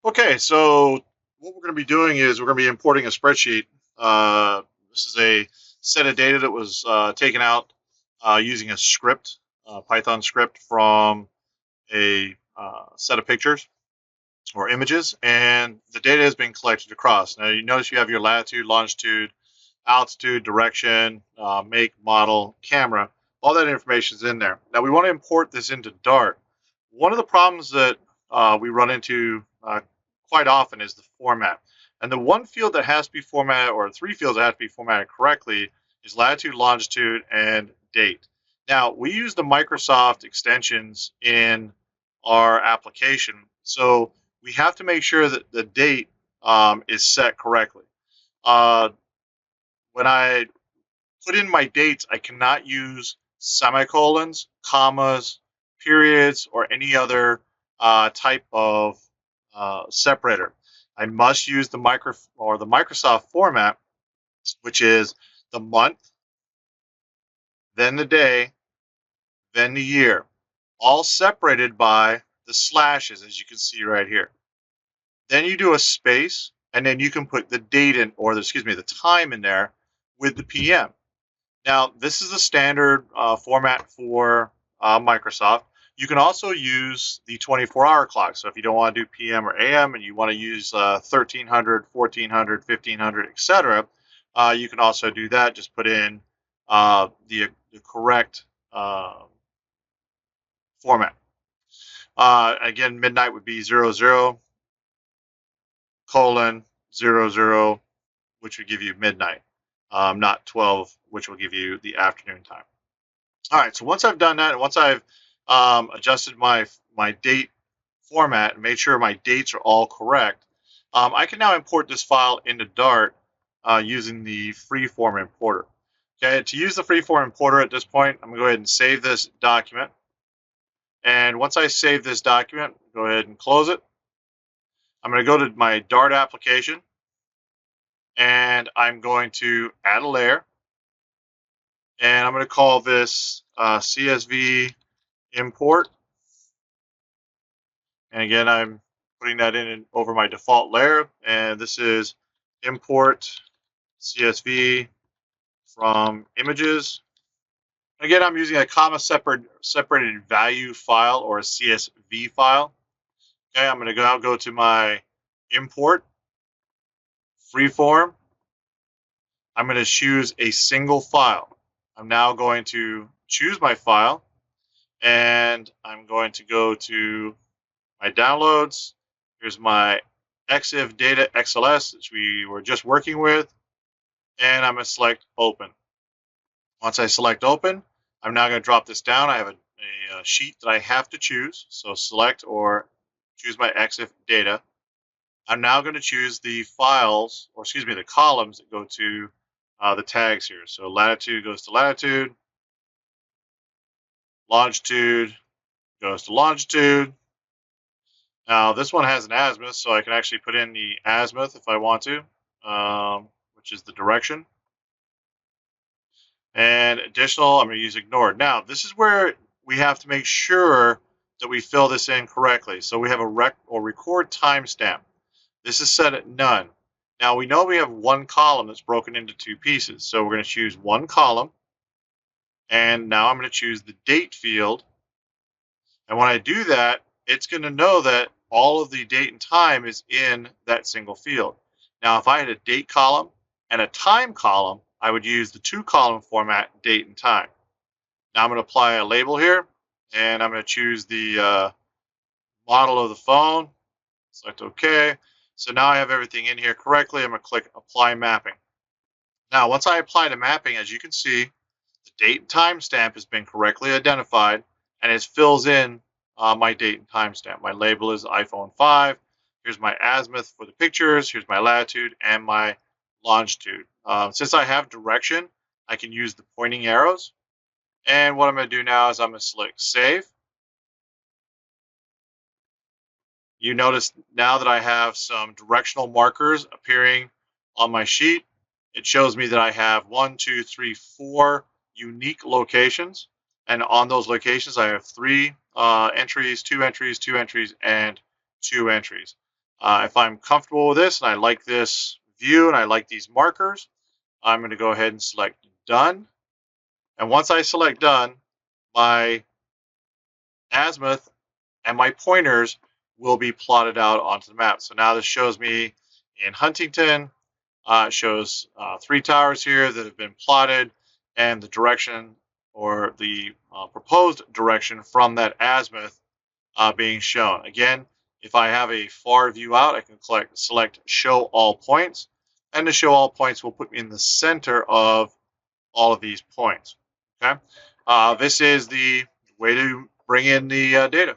Okay, so what we're going to be doing is we're going to be importing a spreadsheet. This is a set of data that was taken out using a script, Python script from a set of pictures or images, and the data has been collected across. Now you notice you have your latitude, longitude, altitude, direction, make, model, camera. All that information is in there. Now we want to import this into Dart. One of the problems that we run into quite often is the format. And the one field that has to be formatted, or three fields that have to be formatted correctly, is latitude, longitude, and date. Now, we use the Microsoft extensions in our application, so we have to make sure that the date is set correctly. Uh, when I put in my dates, I cannot use semicolons, commas, periods, or any other type of separator. I must use the Microsoft format, which is the month, then the day, then the year, all separated by the slashes, as you can see right here. Then you do a space, and then you can put the date in, or excuse me, the time in there with the PM. Now, this is the standard format for Microsoft. You can also use the 24-hour clock. So if you don't want to do PM or AM and you want to use 1300, 1400, 1500, etc., you can also do that. Just put in the correct format. Again, midnight would be 00 colon 00, which would give you midnight, not 12, which will give you the afternoon time. All right, so once I've done that, and once I've adjusted my date format and made sure my dates are all correct, I can now import this file into Dart using the freeform importer. Okay, to use the freeform importer at this point, I'm going to go ahead and save this document. And once I save this document, go ahead and close it. I'm going to go to my Dart application, and I'm going to add a layer, and I'm going to call this CSV import. And again, I'm putting that in over my default layer, and this is import CSV from images. Again, I'm using a comma separated value file, or a CSV file. Okay, I'm going to now go to my import, freeform. I'm going to choose a single file. I'm now going to choose my file, and I'm going to go to my downloads. Here's my EXIF data XLS, which we were just working with, and I'm going to select open. Once I select open, I'm now going to drop this down. I have a sheet that I have to choose, so select or choose my EXIF data. I'm now going to choose the files, or excuse me, the columns that go to the tags here. So latitude goes to latitude, longitude goes to longitude. Now this one has an azimuth, so I can actually put in the azimuth if I want to, which is the direction. And additional, I'm going to use ignored. Now this is where we have to make sure that we fill this in correctly. So we have a record timestamp. This is set at none. Now we know we have one column that's broken into two pieces. So we're going to choose one column. And now I'm going to choose the date field. And when I do that, it's going to know that all of the date and time is in that single field. Now, if I had a date column and a time column, I would use the two-column format, date and time. Now I'm going to apply a label here, and I'm going to choose the model of the phone, select OK. So now I have everything in here correctly. I'm going to click Apply Mapping. Now, once I apply the mapping, as you can see, the date and time stamp has been correctly identified, and it fills in my date and timestamp. My label is iPhone 5. Here's my azimuth for the pictures. Here's my latitude and my longitude. Since I have direction, I can use the pointing arrows. And what I'm going to do now is I'm going to select Save. You notice now that I have some directional markers appearing on my sheet. It shows me that I have 1, 2, 3, 4 unique locations. And on those locations, I have 3 entries, 2 entries, 2 entries, and 2 entries. If I'm comfortable with this and I like this view and I like these markers, I'm going to go ahead and select done. And once I select done, my azimuth and my pointers will be plotted out onto the map. So now this shows me in Huntington. It shows 3 towers here that have been plotted and the direction or the proposed direction from that azimuth being shown. Again, if I have a far view out, I can select show all points, and the show all points will put me in the center of all of these points. Okay, this is the way to bring in the data.